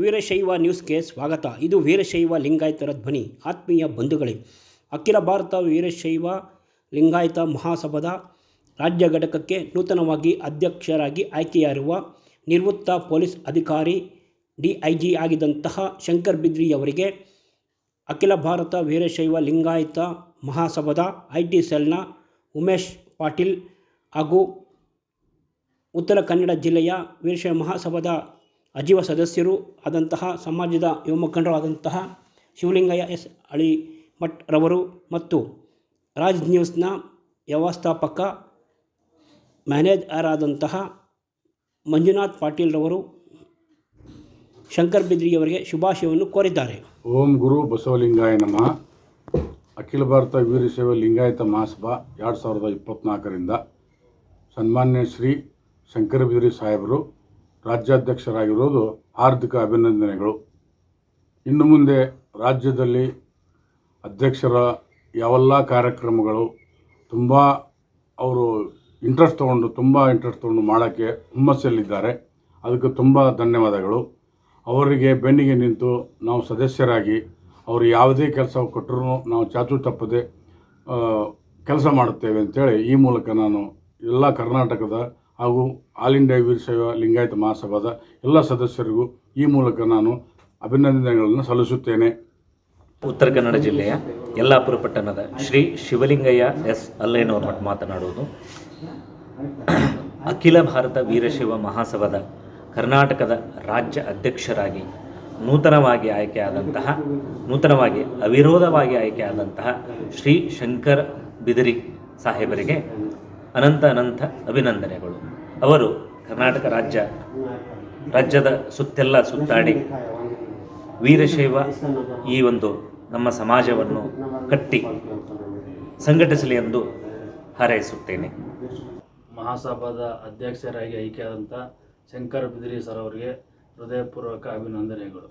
ವೀರಶೈವ ನ್ಯೂಸ್ಗೆ ಸ್ವಾಗತ. ಇದು ವೀರಶೈವ ಲಿಂಗಾಯತರ ಧ್ವನಿ. ಆತ್ಮೀಯ ಬಂಧುಗಳೇ, ಅಖಿಲ ಭಾರತ ವೀರಶೈವ ಲಿಂಗಾಯತ ಮಹಾಸಭಾದ ರಾಜ್ಯ ಘಟಕಕ್ಕೆ ನೂತನವಾಗಿ ಅಧ್ಯಕ್ಷರಾಗಿ ಆಯ್ಕೆಯಾಗಿರುವ ನಿವೃತ್ತ ಪೊಲೀಸ್ ಅಧಿಕಾರಿ DIG ಆಗಿದ್ದಂತಹ ಶಂಕರ್ ಬಿದ್ರಿ ಅವರಿಗೆ ಅಖಿಲ ಭಾರತ ವೀರಶೈವ ಲಿಂಗಾಯತ ಮಹಾಸಭಾದ IT ಸೆಲ್ನ ಉಮೇಶ್ ಪಾಟೀಲ್ ಹಾಗೂ ಉತ್ತರ ಕನ್ನಡ ಜಿಲ್ಲೆಯ ವೀರಶೈವ ಮಹಾಸಭಾದ ಅಜೀವ ಸದಸ್ಯರು ಆದಂತಹ ಸಮಾಜದ ಯುವ ಮುಖಂಡರು ಆದಂತಹ ಶಿವಲಿಂಗಯ್ಯ S ಅಳಿಮಠ್ ರವರು ಮತ್ತು ರಾಜ್ ನ್ಯೂಸ್ನ ವ್ಯವಸ್ಥಾಪಕ ಮ್ಯಾನೇಜರ್ ಆದಂತಹ ಮಂಜುನಾಥ್ ಪಾಟೀಲ್ ರವರು ಶಂಕರ್ ಬಿದ್ರಿಯವರಿಗೆ ಶುಭಾಶಯವನ್ನು ಕೋರಿದ್ದಾರೆ. ಓಂ ಗುರು ಬಸವಲಿಂಗಾಯ ನಮಃ. ಅಖಿಲ ಭಾರತ ವೀರಶೈವ ಲಿಂಗಾಯತ ಮಹಾಸಭಾ 2024ರಿಂದ ಸನ್ಮಾನ್ಯ ಶ್ರೀ ಶಂಕರ್ ಬಿದ್ರಿ ಸಾಹೇಬರು ರಾಜ್ಯಾಧ್ಯಕ್ಷರಾಗಿರೋದು ಹಾರ್ದಿಕ ಅಭಿನಂದನೆಗಳು. ಇನ್ನು ಮುಂದೆ ರಾಜ್ಯದಲ್ಲಿ ಅಧ್ಯಕ್ಷರ ಯಾವೆಲ್ಲ ಕಾರ್ಯಕ್ರಮಗಳು ತುಂಬ ಅವರು ಇಂಟ್ರೆಸ್ಟ್ ತೊಗೊಂಡು ಮಾಡೋಕ್ಕೆ ಹುಮ್ಮಸ್ಸಲ್ಲಿದ್ದಾರೆ. ಅದಕ್ಕೆ ತುಂಬ ಧನ್ಯವಾದಗಳು. ಅವರಿಗೆ ಬೆನ್ನಿಗೆ ನಿಂತು ನಾವು ಸದಸ್ಯರಾಗಿ ಅವರು ಯಾವುದೇ ಕೆಲಸ ಕೊಟ್ಟರೂ ನಾವು ಚಾಚು ತಪ್ಪದೆ ಕೆಲಸ ಮಾಡುತ್ತೇವೆ ಅಂತೇಳಿ ಈ ಮೂಲಕ ನಾನು ಎಲ್ಲ ಕರ್ನಾಟಕದ ಹಾಗೂ ಆಲ್ ಇಂಡಿಯಾ ವೀರಶೈವ ಲಿಂಗಾಯತ ಮಹಾಸಭಾದ ಎಲ್ಲ ಸದಸ್ಯರಿಗೂ ಈ ಮೂಲಕ ನಾನು ಅಭಿನಂದನೆಗಳನ್ನು ಸಲ್ಲಿಸುತ್ತೇನೆ. ಉತ್ತರ ಕನ್ನಡ ಜಿಲ್ಲೆಯ ಯಲ್ಲಾಪುರ ಪಟ್ಟಣದ ಶ್ರೀ ಶಿವಲಿಂಗಯ್ಯ S ಅಲ್ಲೇನವರ್ ಮಾತನಾಡುವುದು. ಅಖಿಲ ಭಾರತ ವೀರಶೈವ ಮಹಾಸಭಾದ ಕರ್ನಾಟಕದ ರಾಜ್ಯ ಅಧ್ಯಕ್ಷರಾಗಿ ನೂತನವಾಗಿ ಅವಿರೋಧವಾಗಿ ಆಯ್ಕೆಯಾದಂತಹ ಶ್ರೀ ಶಂಕರ್ ಬಿದರಿ ಸಾಹೇಬರಿಗೆ ಅನಂತ ಅಭಿನಂದನೆಗಳು. ಅವರು ಕರ್ನಾಟಕ ರಾಜ್ಯದ ಸುತ್ತೆಲ್ಲ ಸುತ್ತಾಡಿ ವೀರಶೈವ ಈ ಒಂದು ನಮ್ಮ ಸಮಾಜವನ್ನು ಕಟ್ಟಿ ಸಂಘಟಿಸಲಿ ಎಂದು ಹಾರೈಸುತ್ತೇನೆ. ಮಹಾಸಭಾದ ಅಧ್ಯಕ್ಷರಾಗಿ ಆಯ್ಕೆಯಾದಂಥ ಶಂಕರ್ ಬಿದ್ರಿ ಸರ್ ಅವರಿಗೆ ಹೃದಯಪೂರ್ವಕ ಅಭಿನಂದನೆಗಳು.